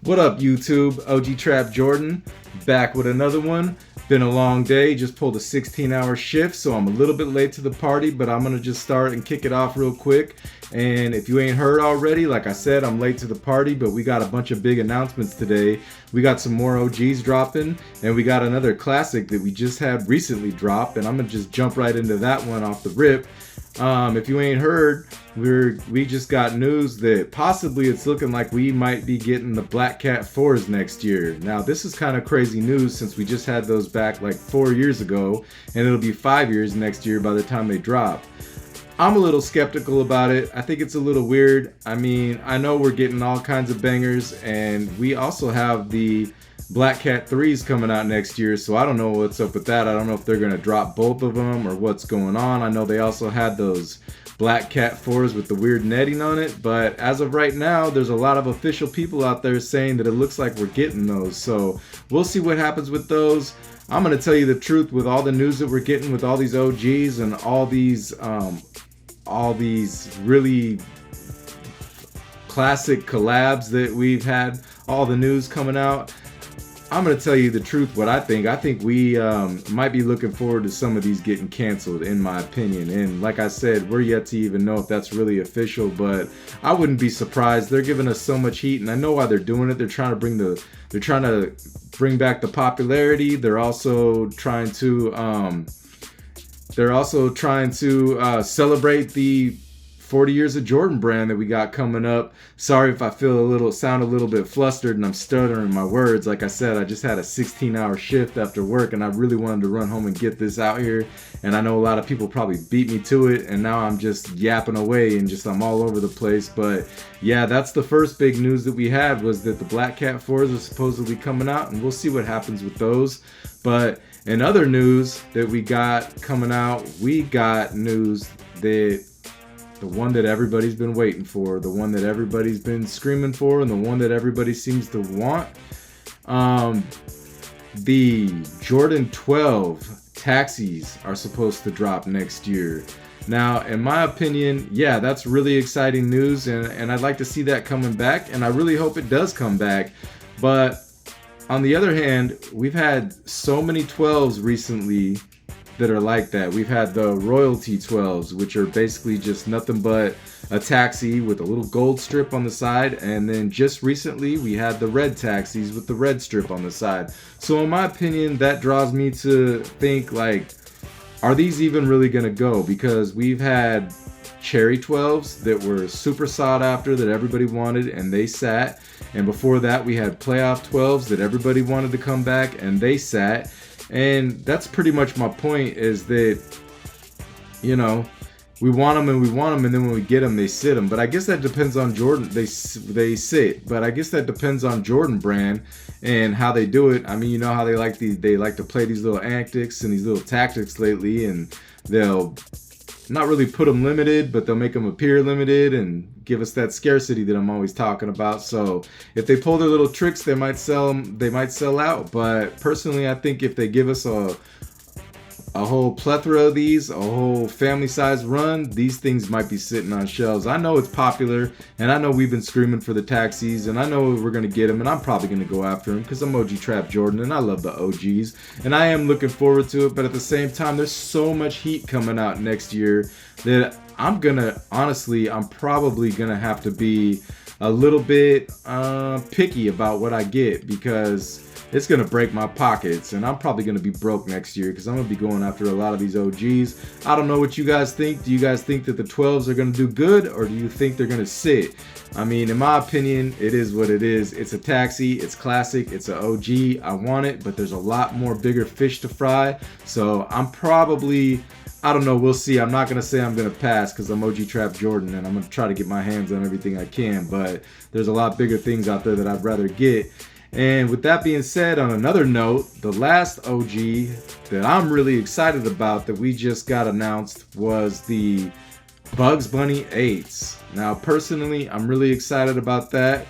What up, YouTube? OG Trap Jordan, back with another one. Been a long day, just pulled a 16-hour shift, so I'm a little bit late to the party, but I'm gonna just start and kick it off real quick. And if you ain't heard already, like I said, I'm late to the party, but we got a bunch of big announcements today. We got some more OGs dropping, and we got another classic that we just had recently drop, and I'm gonna just jump right into that one off the rip. If you ain't heard, we just got news that possibly it's looking like we might be getting the Black Cat 4s next year. Now, this is kind of crazy news since we just had those back like 4 years ago, and it'll be 5 years next year by the time they drop. I'm a little skeptical about it. I think it's a little weird. I mean, I know we're getting all kinds of bangers, and we also have the Black Cat 3s coming out next year, so I don't know what's up with that. I don't know if they're going to drop both of them or what's going on. I know they also had those Black Cat 4s with the weird netting on it, but as of right now, there's a lot of official people out there saying that it looks like we're getting those, so we'll see what happens with those. I'm going to tell you the truth, with all the news that we're getting with all these OGs and all these really classic collabs that we've had, all the news coming out, I'm going to tell you the truth, what I think. I think we might be looking forward to some of these getting canceled, in my opinion. And like I said, we're yet to even know if that's really official, but I wouldn't be surprised. They're giving us so much heat, and I know why they're doing it. They're trying to bring back the popularity. They're also trying to celebrate the 40 years of Jordan brand that we got coming up. Sorry if I sound a little bit flustered and I'm stuttering my words. Like I said, I just had a 16-hour shift after work, and I really wanted to run home and get this out here. And I know a lot of people probably beat me to it, and now I'm just yapping away and I'm all over the place. But yeah, that's the first big news that we had, was that the Black Cat 4s are supposedly coming out, and we'll see what happens with those. But in other news that we got coming out, we got news that the one that everybody's been waiting for, the one that everybody's been screaming for, and the one that everybody seems to want. The Jordan 12 taxis are supposed to drop next year. Now, in my opinion, yeah, that's really exciting news, and I'd like to see that coming back, and I really hope it does come back. But on the other hand, we've had so many 12s recently that are like that. We've had the royalty 12s, which are basically just nothing but a taxi with a little gold strip on the side, and then just recently we had the red taxis with the red strip on the side. So in my opinion, that draws me to think, like, are these even really gonna go? Because we've had cherry 12s that were super sought after, that everybody wanted, and they sat. And before that, we had playoff 12s that everybody wanted to come back, and they sat. And that's pretty much my point, is that, you know, we want them, and then when we get them, they sit them. But I guess that depends on Jordan. They sit, but I guess that depends on Jordan brand and how they do it. I mean, you know how they like to play these little antics and these little tactics lately, and they'll not really put them limited, but they'll make them appear limited and give us that scarcity that I'm always talking about. So if they pull their little tricks, they might sell out. But personally, I think if they give us a whole plethora of these, a whole family size run, these things might be sitting on shelves. I know it's popular, and I know we've been screaming for the taxis, and I know we're going to get them, and I'm probably going to go after them because I'm OG Trap Jordan, and I love the OGs, and I am looking forward to it. But at the same time, there's so much heat coming out next year that I'm probably going to have to be a little bit picky about what I get, because it's going to break my pockets, and I'm probably going to be broke next year because I'm going to be going after a lot of these OGs. I don't know what you guys think. Do you guys think that the 12s are going to do good, or do you think they're going to sit? I mean, in my opinion, it is what it is. It's a taxi. It's classic. It's an OG. I want it, but there's a lot more bigger fish to fry. So I don't know. We'll see. I'm not going to say I'm going to pass because I'm OG Trap Jordan, and I'm going to try to get my hands on everything I can. But there's a lot bigger things out there that I'd rather get. And with that being said, on another note, the last OG that I'm really excited about that we just got announced was the Bugs Bunny 8s. Now, personally, I'm really excited about that.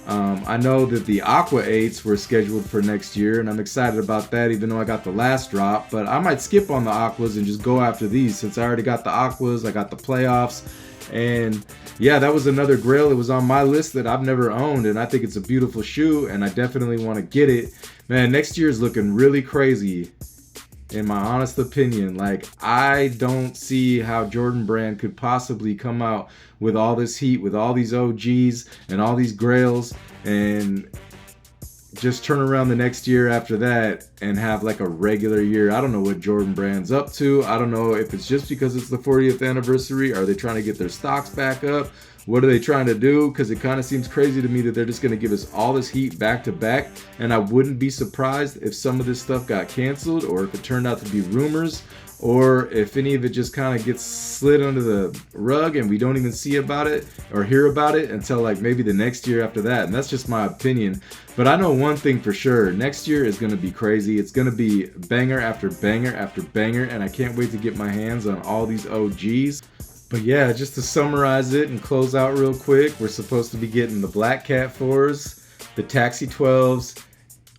I know that the Aqua 8s were scheduled for next year, and I'm excited about that, even though I got the last drop. But I might skip on the Aquas and just go after these, since I already got the Aquas, I got the playoffs. And yeah, that was another Grail. It was on my list that I've never owned, and I think it's a beautiful shoe, and I definitely want to get it. Man, next year is looking really crazy, in my honest opinion. Like, I don't see how Jordan Brand could possibly come out with all this heat, with all these OGs and all these Grails, and just turn around the next year after that and have like a regular year. I don't know what Jordan Brand's up to. I don't know if it's just because it's the 40th anniversary. Are they trying to get their stocks back up? What are they trying to do? Because it kind of seems crazy to me that they're just going to give us all this heat back to back. And I wouldn't be surprised if some of this stuff got canceled, or if it turned out to be rumors, or if any of it just kind of gets slid under the rug and we don't even see about it or hear about it until like maybe the next year after that. And that's just my opinion. But I know one thing for sure. Next year is going to be crazy. It's going to be banger after banger after banger. And I can't wait to get my hands on all these OGs. But yeah, just to summarize it and close out real quick, we're supposed to be getting the Black Cat 4s, the Taxi 12s,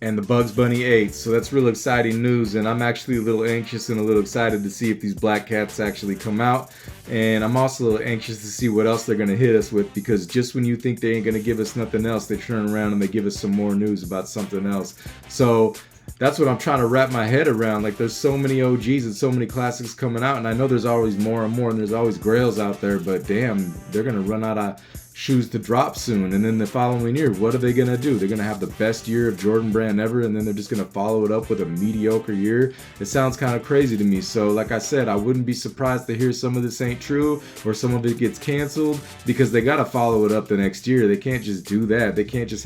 and the Bugs Bunny 8s. So that's real exciting news, and I'm actually a little anxious and a little excited to see if these Black Cats actually come out. And I'm also a little anxious to see what else they're going to hit us with, because just when you think they ain't going to give us nothing else, they turn around and they give us some more news about something else. So that's what I'm trying to wrap my head around. Like, there's so many OGs and so many classics coming out, and I know there's always more and more, and there's always Grails out there, but damn, they're going to run out of shoes to drop soon. And then the following year, what are they going to do? They're going to have the best year of Jordan Brand ever, and then they're just going to follow it up with a mediocre year. It sounds kind of crazy to me. So like I said, I wouldn't be surprised to hear some of this ain't true, or some of it gets canceled, because they got to follow it up the next year. They can't just do that. They can't just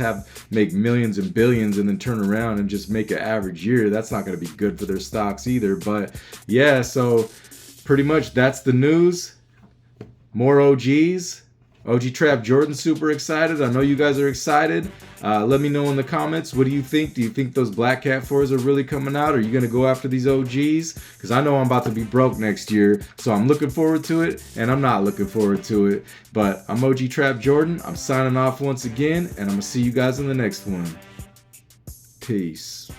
make millions and billions and then turn around and just make an average year. That's not going to be good for their stocks either. But yeah, so pretty much that's the news. More OGs. OG Trap Jordan, super excited. I know you guys are excited. Let me know in the comments. What do you think? Do you think those Black Cat 4s are really coming out? Are you going to go after these OGs? Because I know I'm about to be broke next year. So I'm looking forward to it, and I'm not looking forward to it. But I'm OG Trap Jordan. I'm signing off once again, and I'm going to see you guys in the next one. Peace.